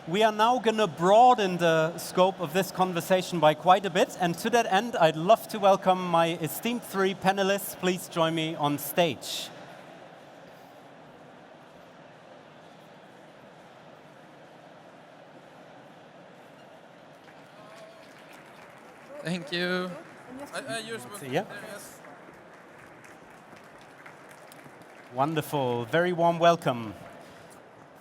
We are now going to broaden the scope of this conversation by quite a bit, and to that end, I'd love to welcome my esteemed three panelists. Please join me on stage. Thank you. Yeah. Wonderful, very warm welcome.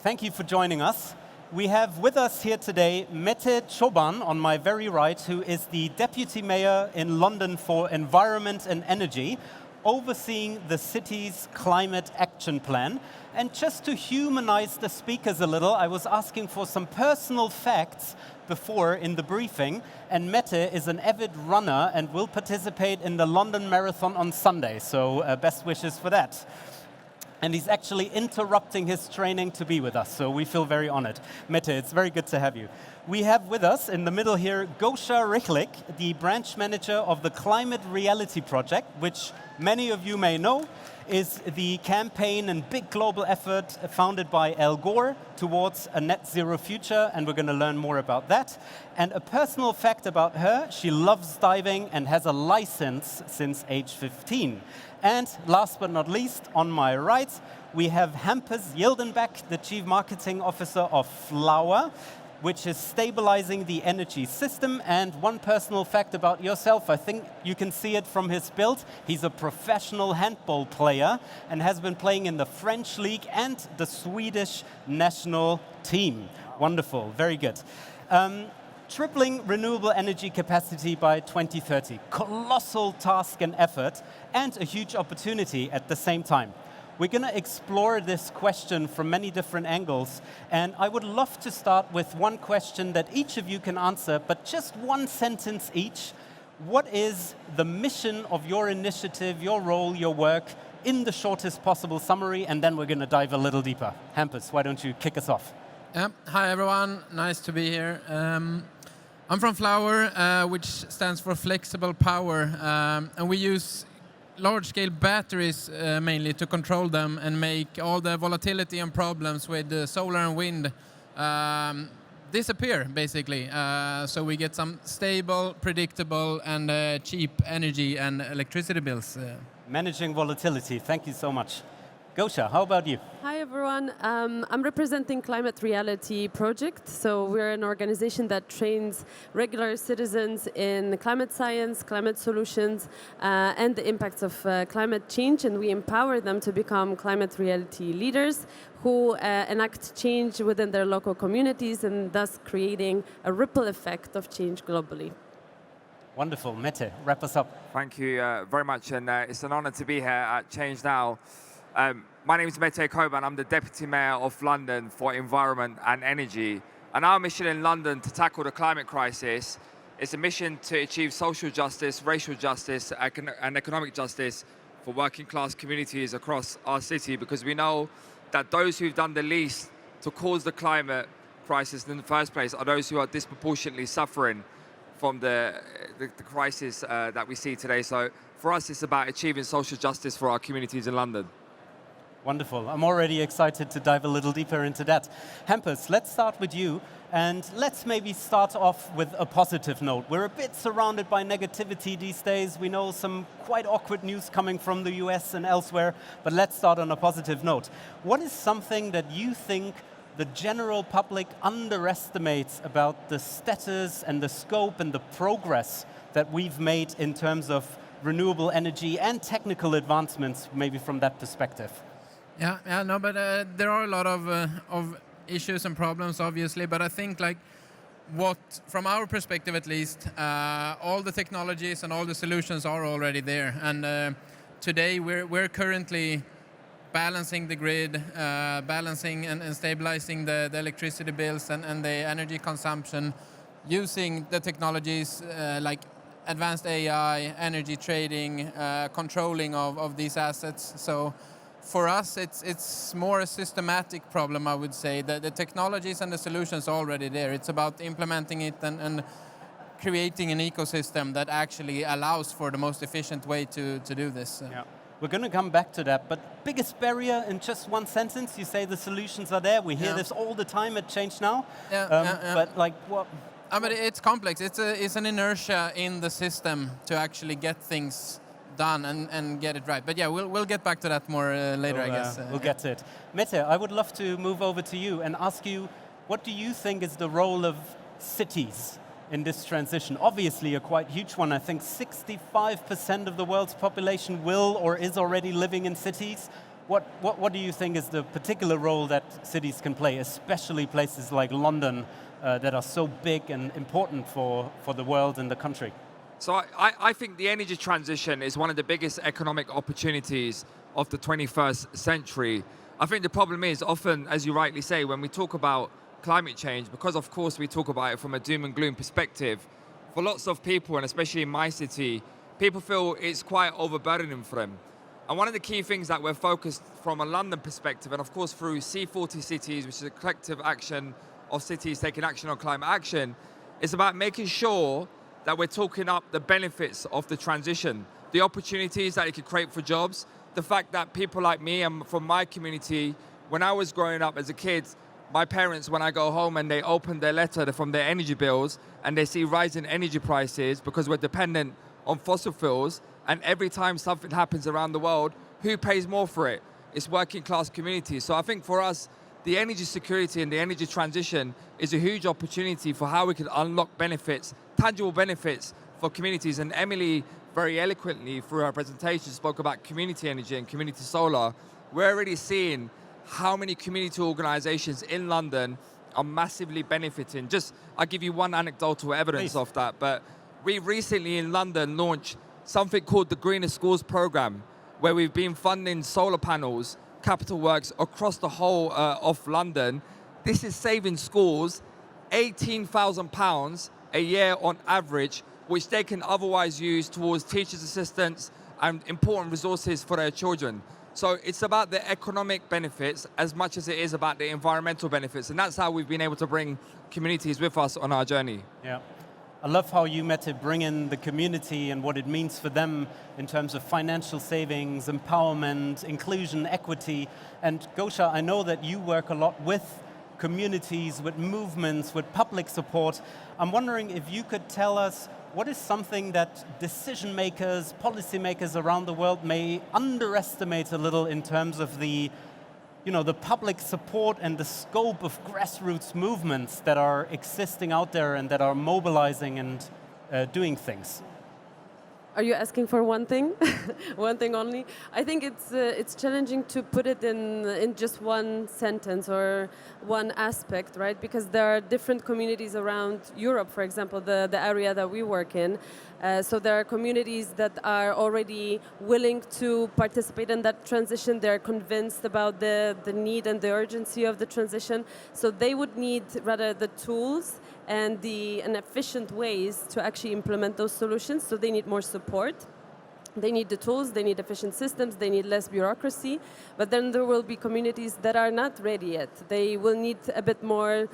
Thank you for joining us. We have with us here today Mete Çoban on my very right, who is the Deputy Mayor in London for Environment and Energy, overseeing the city's climate action plan. And just to humanize the speakers a little, I was asking for some personal facts before in the briefing, and Mete is an avid runner and will participate in the London Marathon on Sunday, so best wishes for that. And he's actually interrupting his training to be with us, so we feel very honored. Mete, it's very good to have you. We have with us in the middle here Gosha Richlik, the branch manager of the Climate Reality Project, which many of you may know is the campaign and big global effort founded by Al Gore towards a net zero future, and we're going to learn more about that. And a personal fact about her, she loves diving and has a license since age 15. And last but not least, on my right, we have Hampus Yildenbeck, the Chief Marketing Officer of Flower, which is stabilizing the energy system. And one personal fact about yourself, I think you can see it from his build. He's a professional handball player and has been playing in the French league and the Swedish national team. Wonderful, very good. Tripling renewable energy capacity by 2030. Colossal task and effort, and a huge opportunity at the same time. We're going to explore this question from many different angles, and I would love to start with one question that each of you can answer, but just one sentence each. What is the mission of your initiative, your role, your work, in the shortest possible summary, and then we're going to dive a little deeper. Hampus, why don't you kick us off? Hi everyone, nice to be here. I'm from Flower, which stands for Flexible Power, and we use large-scale batteries mainly to control them and make all the volatility and problems with solar and wind disappear, basically. So we get some stable, predictable, and cheap energy and electricity bills. Managing volatility, thank you so much. Gosha, how about you? Hi everyone, I'm representing Climate Reality Project. So we're an organization that trains regular citizens in climate science, climate solutions, and the impacts of climate change, and we empower them to become climate reality leaders who enact change within their local communities and thus creating a ripple effect of change globally. Wonderful. Mete, wrap us up. Thank you very much, and it's an honor to be here at Change Now. My name is Mete Çoban. I'm the Deputy Mayor of London for Environment and Energy. And our mission in London to tackle the climate crisis is a mission to achieve social justice, racial justice, and economic justice for working class communities across our city, because we know that those who've done the least to cause the climate crisis in the first place are those who are disproportionately suffering from the crisis that we see today. So for us, it's about achieving social justice for our communities in London. Wonderful. I'm already excited to dive a little deeper into that. Hampus, let's start with you, and let's maybe start off with a positive note. We're a bit surrounded by negativity these days. We know some quite awkward news coming from the US and elsewhere, but let's start on a positive note. What is something that you think the general public underestimates about the status and the scope and the progress that we've made in terms of renewable energy and technical advancements, maybe from that perspective? But there are a lot of issues and problems, obviously. But I think, from our perspective at least, all the technologies and all the solutions are already there. And today we're currently balancing the grid, balancing and stabilizing the electricity bills and the energy consumption, using the technologies like advanced AI, energy trading, controlling of these assets. So for us, it's more a systematic problem, I would say. The technologies and the solutions are already there. It's about implementing it and creating an ecosystem that actually allows for the most efficient way to do this. Yeah. We're going to come back to that, but biggest barrier in just one sentence, you say the solutions are there. We hear this all the time at Change Now. But like what? I mean, it's complex. It's an inertia in the system to actually get things done and get it right. But yeah, we'll get back to that more later, I guess. We'll get to it. Mette, I would love to move over to you and ask you, what do you think is the role of cities in this transition? Obviously a quite huge one. I think 65% of the world's population will or is already living in cities. What do you think is the particular role that cities can play, especially places like London that are so big and important for the world and the country? So I think the energy transition is one of the biggest economic opportunities of the 21st century. I think the problem is often, as you rightly say, when we talk about climate change, because of course we talk about it from a doom and gloom perspective, for lots of people, and especially in my city, people feel it's quite overburdening for them. And one of the key things that we're focused from a London perspective, and of course through C40 Cities, which is a collective action of cities taking action on climate action, is about making sure that we're talking up the benefits of the transition, the opportunities that it could create for jobs, the fact that people like me and from my community, when I was growing up as a kid, my parents, when I go home and they open their letter from their energy bills and they see rising energy prices because we're dependent on fossil fuels, and every time something happens around the world, who pays more for it? It's working class communities. So I think for us, the energy security and the energy transition is a huge opportunity for how we can unlock benefits, tangible benefits for communities. And Emily very eloquently through her presentation spoke about community energy and community solar. We're already seeing how many community organizations in London are massively benefiting. I'll give you one anecdotal evidence of that, but we recently in London launched something called the Greener Schools Programme, where we've been funding solar panels, capital works across the whole of London. This is saving schools £18,000 a year on average, which they can otherwise use towards teachers' assistants and important resources for their children. So it's about the economic benefits as much as it is about the environmental benefits. And that's how we've been able to bring communities with us on our journey. Yeah. I love how you met to bring in the community and what it means for them in terms of financial savings, empowerment, inclusion, equity. And Gosha, I know that you work a lot with communities, with movements, with public support. I'm wondering if you could tell us what is something that decision makers, policymakers around the world may underestimate a little in terms of the public support and the scope of grassroots movements that are existing out there and that are mobilizing and doing things? Are you asking for one thing? One thing only? I think it's challenging to put it in just one sentence or one aspect, right? Because there are different communities around Europe, for example, the area that we work in. So there are communities that are already willing to participate in that transition. They're convinced about the need and the urgency of the transition. So they would need rather the tools and efficient ways to actually implement those solutions. So they need more support. They need the tools, they need efficient systems, they need less bureaucracy. But then there will be communities that are not ready yet. They will need a bit more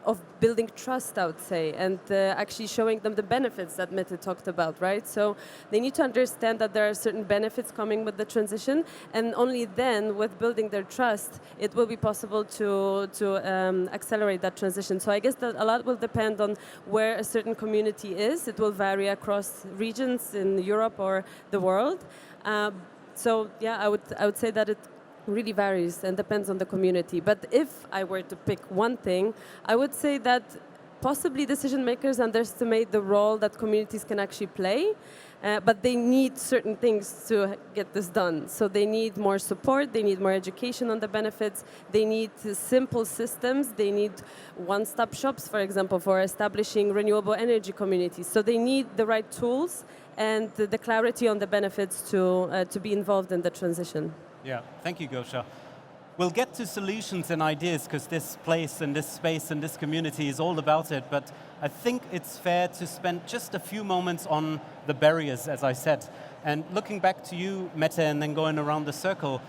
of building trust, I would say, and actually showing them the benefits that Mette talked about, right? So they need to understand that there are certain benefits coming with the transition, and only then, with building their trust, it will be possible to accelerate that transition. So I guess that a lot will depend on where a certain community is. It will vary across regions in Europe or the world. So yeah, I would say that it really varies and depends on the community. But if I were to pick one thing, I would say that possibly decision makers underestimate the role that communities can actually play, but they need certain things to get this done. So they need more support, they need more education on the benefits, they need simple systems, they need one-stop shops, for example, for establishing renewable energy communities. So they need the right tools and the clarity on the benefits to be involved in the transition. Yeah, thank you, Gosha. We'll get to solutions and ideas because this place and this space and this community is all about it, but I think it's fair to spend just a few moments on the barriers, as I said. And looking back to you, Mette, and then going around the circle,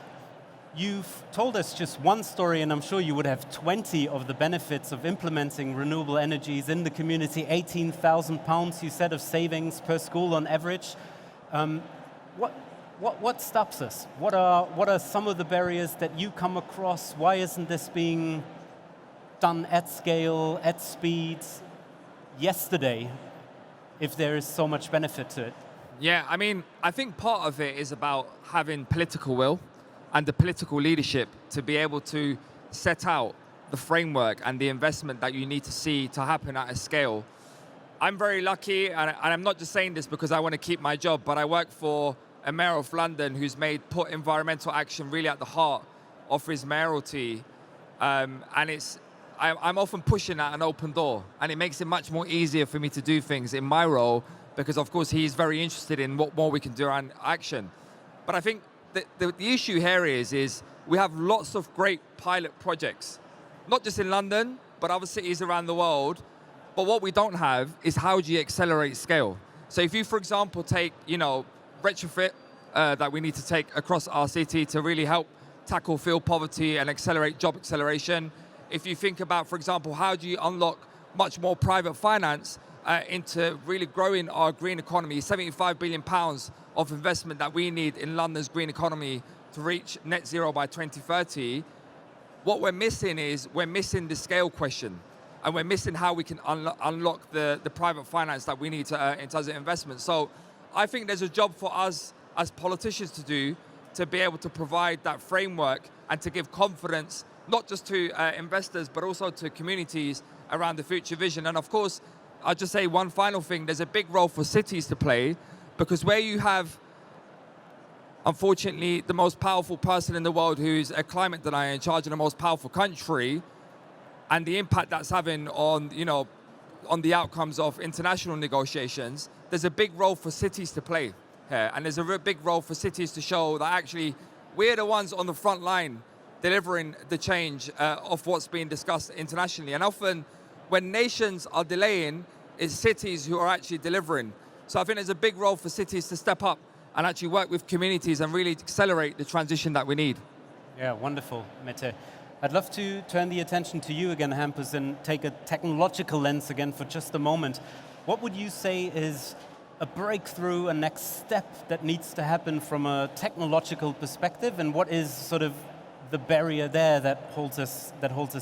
you've told us just one story, and I'm sure you would have 20 of the benefits of implementing renewable energies in the community, £18,000 you said of savings per school on average. What stops us? What are some of the barriers that you come across? Why isn't this being done at scale, at speed, yesterday, if there is so much benefit to it? Yeah, I mean, I think part of it is about having political will and the political leadership to be able to set out the framework and the investment that you need to see to happen at a scale. I'm very lucky, and I'm not just saying this because I want to keep my job, but I work for a mayor of London who's put environmental action really at the heart of his mayoralty. And I'm often pushing at an open door, and it makes it much more easier for me to do things in my role because, of course, he's very interested in what more we can do around action. But I think the issue here is we have lots of great pilot projects, not just in London, but other cities around the world. But what we don't have is how do you accelerate scale? So if you, for example, take, retrofit that we need to take across our city to really help tackle field poverty and accelerate job acceleration. If you think about, for example, how do you unlock much more private finance into really growing our green economy, £75 billion of investment that we need in London's green economy to reach net zero by 2030, what we're missing is we're missing the scale question. And we're missing how we can unlock the private finance that we need in terms of investment. So I think there's a job for us as politicians to do to be able to provide that framework and to give confidence, not just to investors, but also to communities around the future vision. And of course, I'll just say one final thing. There's a big role for cities to play, because where you have, unfortunately, the most powerful person in the world who's a climate denier in charge of the most powerful country, and the impact that's having on, on the outcomes of international negotiations, there's a big role for cities to play here. And there's a big role for cities to show that actually we're the ones on the front line delivering the change of what's being discussed internationally. And often when nations are delaying, it's cities who are actually delivering. So I think there's a big role for cities to step up and actually work with communities and really accelerate the transition that we need. Yeah, wonderful, Mette. I'd love to turn the attention to you again, Hampus, and take a technological lens again for just a moment. What would you say is a breakthrough, a next step that needs to happen from a technological perspective, and what is sort of the barrier there that holds us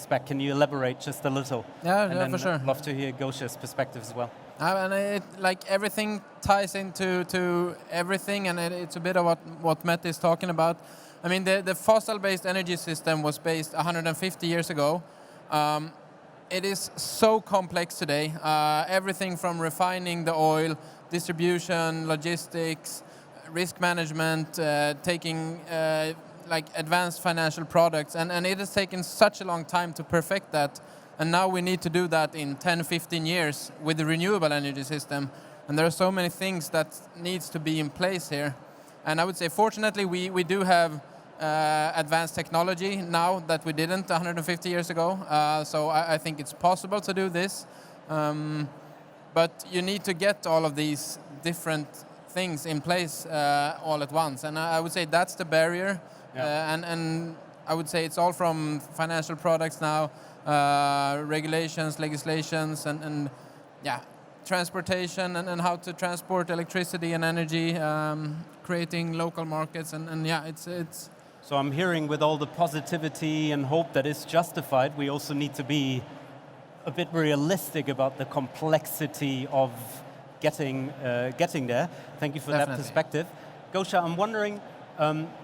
back? Can you elaborate just a little? Yeah, for sure. I'd love to hear Gosha's perspective as well. And everything ties into everything, and it's a bit of what Matt is talking about. I mean, the fossil-based energy system was based 150 years ago. It is so complex today. Everything from refining the oil, distribution, logistics, risk management, taking advanced financial products, and it has taken such a long time to perfect that. And now we need to do that in 10, 15 years with the renewable energy system. And there are so many things that needs to be in place here. And I would say, fortunately, we do have advanced technology now that we didn't 150 years ago. So I think it's possible to do this. But you need to get all of these different things in place all at once. And I would say that's the barrier. Yeah. And I would say it's all from financial products now, regulations, legislations, and transportation and how to transport electricity and energy, creating local markets, and it's. So I'm hearing, with all the positivity and hope that is justified, we also need to be a bit realistic about the complexity of getting there. Thank you for Definitely. that perspective. Gosha, I'm wondering,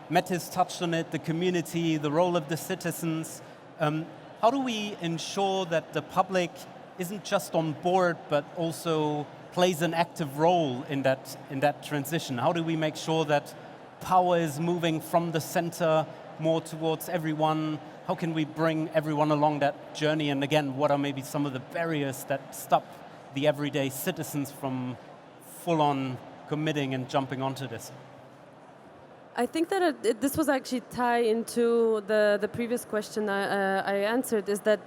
Matt has touched on it, the community, the role of the citizens. How do we ensure that the public isn't just on board, but also plays an active role in that transition? How do we make sure that power is moving from the center more towards everyone? How can we bring everyone along that journey? And again, what are maybe some of the barriers that stop the everyday citizens from full-on committing and jumping onto this? I think that this was actually tied into the previous question I answered, is that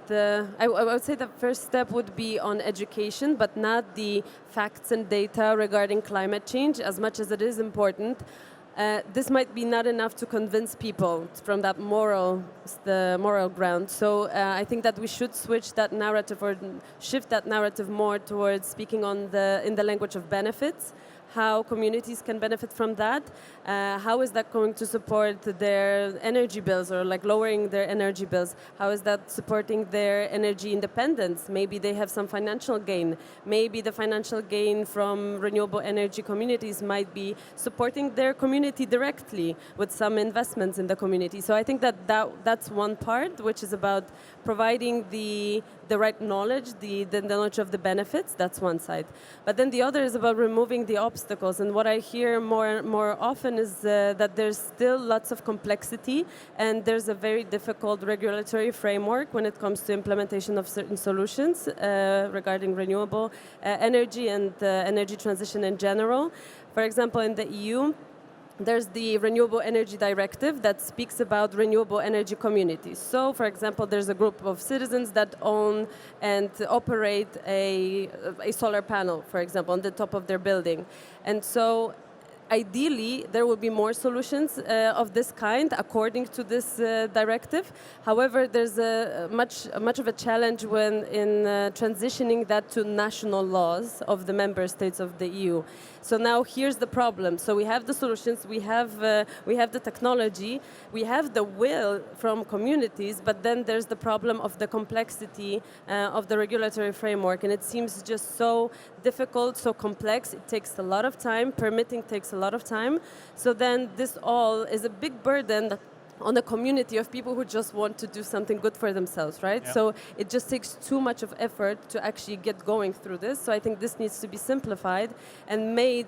I would say the first step would be on education, but not the facts and data regarding climate change, as much as it is important. This might be not enough to convince people from the moral ground. So I think that we should switch that narrative or shift that narrative more towards speaking in the language of benefits. how communities can benefit from that. How is that going to support their energy bills or like lowering their energy bills? How is that supporting their energy independence? Maybe they have some financial gain. Maybe the financial gain from renewable energy communities might be supporting their community directly with some investments in the community. So I think that's one part, which is about providing the right knowledge, the knowledge of the benefits. That's one side. But then the other is about removing the obstacles. And what I hear more often is that there's still lots of complexity, and there's a very difficult regulatory framework when it comes to implementation of certain solutions regarding renewable energy and energy transition in general. For example, in the EU, there's the Renewable Energy Directive that speaks about renewable energy communities. So, for example, there's a group of citizens that own and operate a solar panel, for example, on the top of their building. And so, ideally, there will be more solutions of this kind according to this directive. However, there's much of a challenge when in transitioning that to national laws of the member states of the EU. So now here's the problem. So we have the solutions, we have the technology, we have the will from communities, but then there's the problem of the complexity of the regulatory framework, and it seems just so difficult, so complex. It takes a lot of time. Permitting takes a lot of time. So then this all is a big burden on a community of people who just want to do something good for themselves, right? Yeah. So it just takes too much of effort to actually get going through this. So I think this needs to be simplified and made,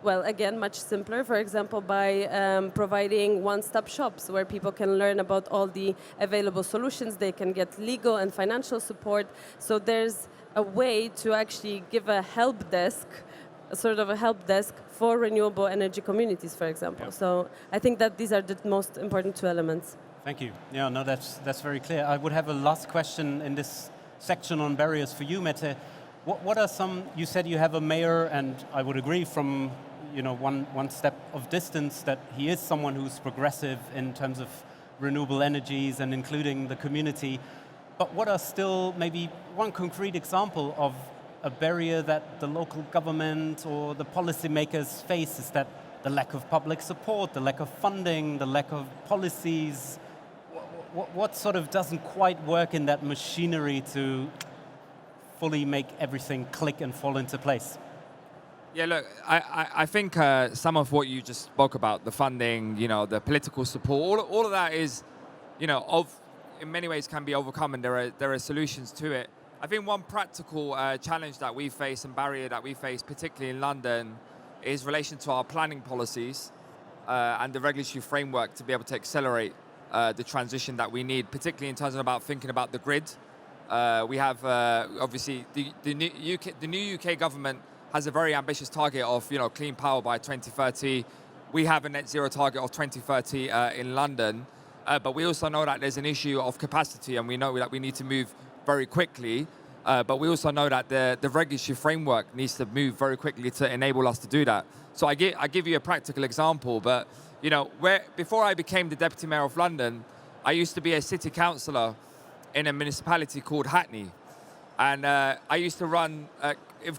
well, again, much simpler, for example, by providing one-stop shops where people can learn about all the available solutions. They can get legal and financial support. So there's a way to actually give a help desk, a sort of a help desk for renewable energy communities, for example. Yep. So I think that these are the most important two elements. Thank you. Yeah, no, that's very clear. I would have a last question in this section on barriers for you, Mette. What are some? You said you have a mayor, and I would agree from one step of distance that he is someone who's progressive in terms of renewable energies and including the community. But what are still maybe one concrete example of a barrier that the local government or the policymakers face? Is that the lack of public support, the lack of funding, the lack of policies? What sort of doesn't quite work in that machinery to fully make everything click and fall into place? Yeah, look, I think some of what you just spoke about, the funding, the political support, all of that is, in many ways can be overcome, and there are solutions to it. I think one practical challenge that we face and barrier that we face, particularly in London, is relation to our planning policies and the regulatory framework to be able to accelerate the transition that we need, particularly in terms of about thinking about the grid. We have, obviously, the new UK government has a very ambitious target of clean power by 2030. We have a net zero target of 2030 in London, but we also know that there's an issue of capacity, and we know that we need to move very quickly, but we also know that the regulatory framework needs to move very quickly to enable us to do that. So I give you a practical example, but before I became the Deputy Mayor of London, I used to be a city councillor in a municipality called Hackney, and I used to run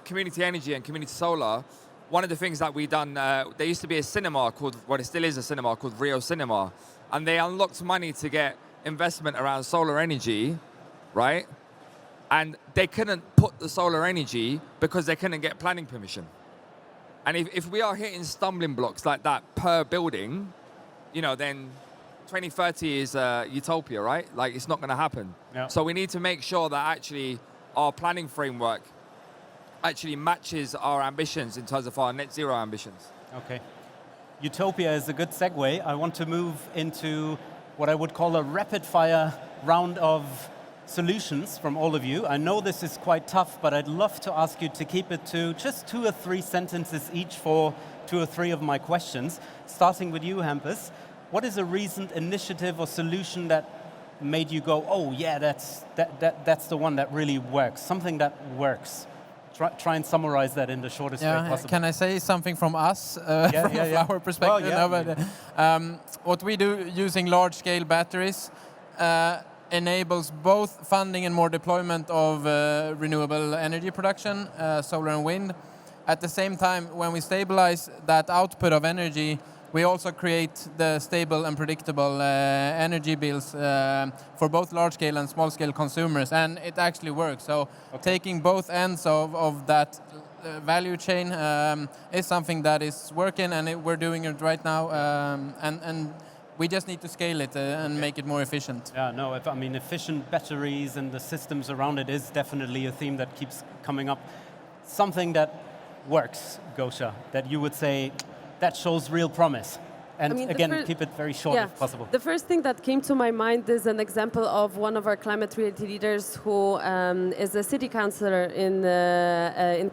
community energy and community solar. One of the things that we done, there used to be a cinema called, well, it still is a cinema called Rio Cinema, and they unlocked money to get investment around solar energy, right? And they couldn't put the solar energy because they couldn't get planning permission. And if we are hitting stumbling blocks like that per building, then 2030 is utopia, right? Like, it's not going to happen. Yeah. So we need to make sure that actually our planning framework actually matches our ambitions in terms of our net zero ambitions. Okay. Utopia is a good segue. I want to move into what I would call a rapid fire round of solutions from all of you. I know this is quite tough, but I'd love to ask you to keep it to just 2 or 3 sentences each for 2 or 3 of my questions. Starting with you, Hampus. What is a recent initiative or solution that made you go, oh yeah, that's the one that really works, something that works? Try and summarize that in the shortest way possible. Can I say something from us, from our perspective? Well, What we do using large-scale batteries enables both funding and more deployment of renewable energy production, solar and wind, at the same time, when we stabilize that output of energy, we also create the stable and predictable energy bills for both large-scale and small-scale consumers, and it actually works. So taking both ends of that value chain is something that is working, and we're doing it right now, and we just need to scale it and make it more efficient. Yeah, no, I mean, efficient batteries and the systems around it is definitely a theme that keeps coming up. Something that works, Gosha, that you would say that shows real promise. And again, keep it very short if possible. The first thing that came to my mind is an example of one of our climate-related leaders who is a city councillor in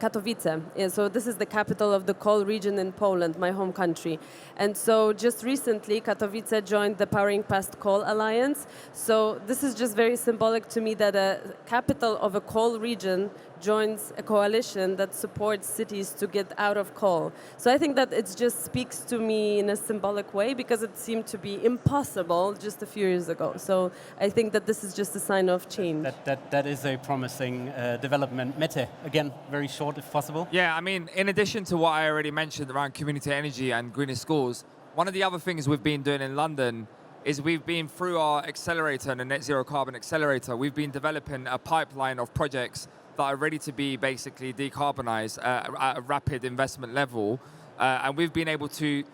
Katowice. So this is the capital of the coal region in Poland, my home country. And so just recently, Katowice joined the Powering Past Coal Alliance. So this is just very symbolic to me that a capital of a coal region joins a coalition that supports cities to get out of coal. So I think that it just speaks to me in a symbolic way, because it seemed to be impossible just a few years ago. So I think that this is just a sign of change. That is a promising development. Mette, again, very short if possible. Yeah, I mean, in addition to what I already mentioned around community energy and greener schools, one of the other things we've been doing in London is we've been through our accelerator and the Net Zero Carbon Accelerator, we've been developing a pipeline of projects that are ready to be basically decarbonized at a rapid investment level. And we've been able to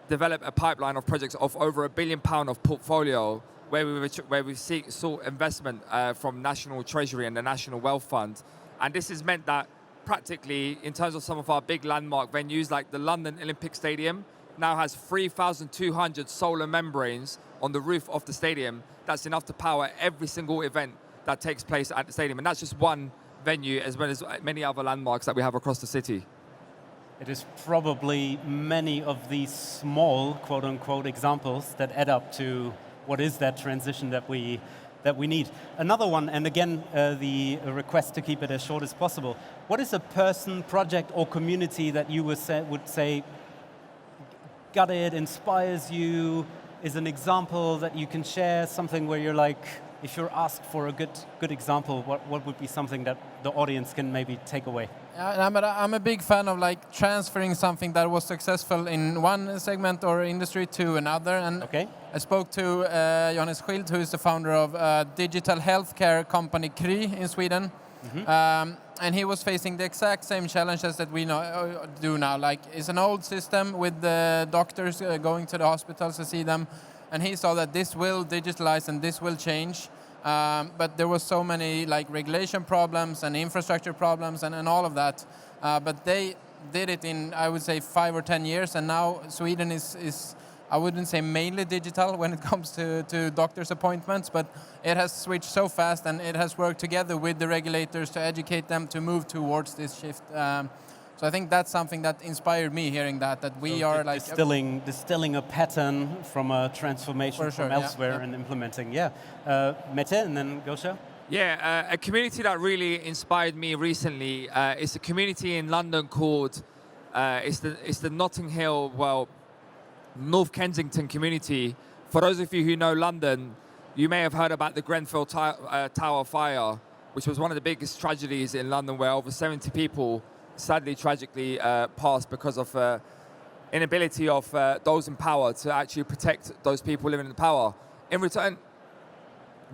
develop a pipeline of projects of over £1 billion of portfolio where we sought investment from National Treasury and the National Wealth Fund. And this has meant that practically, in terms of some of our big landmark venues, like the London Olympic Stadium, now has 3,200 solar membranes on the roof of the stadium. That's enough to power every single event that takes place at the stadium. And that's just one venue, as well as many other landmarks that we have across the city. It is probably many of these small, quote-unquote, examples that add up to what is that transition that we need. Another one, and again, the request to keep it as short as possible. What is a person, project, or community that you would say got it, inspires you, is an example that you can share, something where you're like, if you're asked for a good example, what would be something that the audience can maybe take away? I'm a big fan of like transferring something that was successful in one segment or industry to another. And I spoke to Johannes Schild, who is the founder of digital healthcare company Kry in Sweden. And he was facing the exact same challenges that we do now. Like, it's an old system with the doctors going to the hospitals to see them. And he saw that this will digitalize and this will change. But there was so many like regulation problems and infrastructure problems and all of that. But they did it in, I would say, 5 or 10 years. And now Sweden is I wouldn't say mainly digital when it comes to doctor's appointments, but it has switched so fast, and it has worked together with the regulators to educate them to move towards this shift. So I think that's something that inspired me hearing that we are like distilling a pattern from a transformation from elsewhere and implementing. Mette, and then Gosha. Yeah, a community that really inspired me recently is a community in London called it's the Notting Hill, North Kensington community. For those of you who know London, you may have heard about the Grenfell Tower fire, which was one of the biggest tragedies in London, where over 70 people sadly, tragically passed because of inability of those in power to actually protect those people living in power. In return,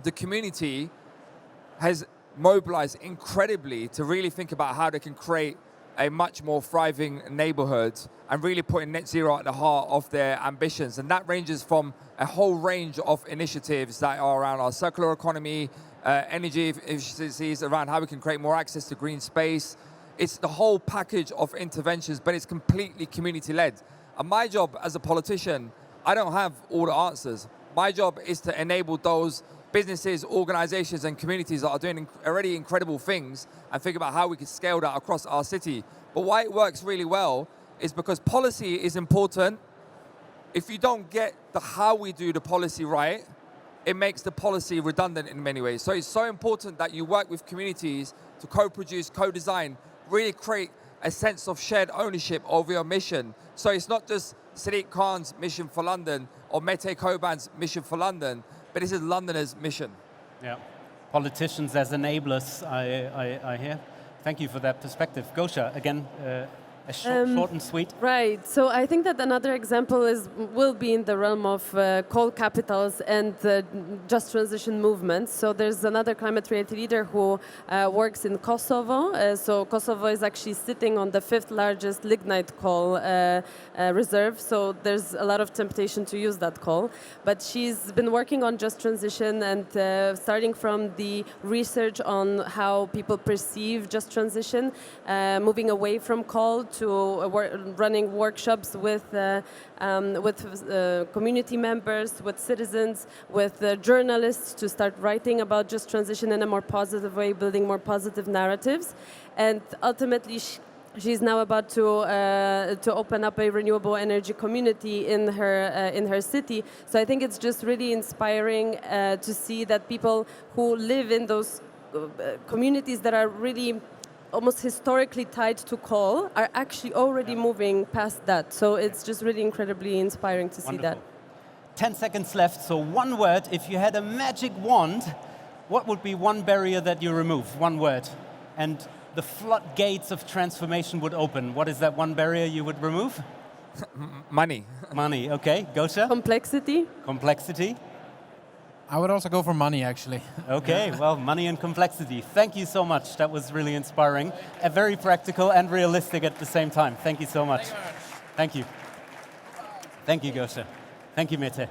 the community has mobilized incredibly to really think about how they can create a much more thriving neighborhood and really putting net zero at the heart of their ambitions. And that ranges from a whole range of initiatives that are around our circular economy, energy efficiencies, around how we can create more access to green space. It's the whole package of interventions, but it's completely community-led. And my job as a politician, I don't have all the answers. My job is to enable those businesses, organizations, and communities that are doing already incredible things and think about how we can scale that across our city. But why it works really well is because policy is important. If you don't get the how we do the policy right, it makes the policy redundant in many ways. So it's so important that you work with communities to co-produce, co-design, really create a sense of shared ownership over your mission. So it's not just Sadiq Khan's mission for London or Mette Koban's mission for London, but this is Londoners' mission. Yeah, politicians as enablers, I hear. Thank you for that perspective. Gosha, again, Short and sweet. Right. So I think that another example will be in the realm of coal capitals and just transition movements. So there's another climate-related leader who works in Kosovo. So Kosovo is actually sitting on the 5th largest lignite coal reserve. So there's a lot of temptation to use that coal. But she's been working on just transition and starting from the research on how people perceive just transition, moving away from coal to running workshops with community members, with citizens, with journalists to start writing about just transition in a more positive way, building more positive narratives. And ultimately, she's now about to open up a renewable energy community in her city. So I think it's just really inspiring to see that people who live in those communities that are really almost historically tied to coal are actually already moving past that. So it's just really incredibly inspiring to see that. 10 seconds left, so one word. If you had a magic wand, what would be one barrier that you remove? One word. And the floodgates of transformation would open. What is that one barrier you would remove? Money. Money, okay. Gosha? Complexity. Complexity. I would also go for money, actually. Okay, well, money and complexity. Thank you so much. That was really inspiring. Very practical and realistic at the same time. Thank you so much. Thank you very much. Thank you. Thank you, Gosha. Thank you, Mete.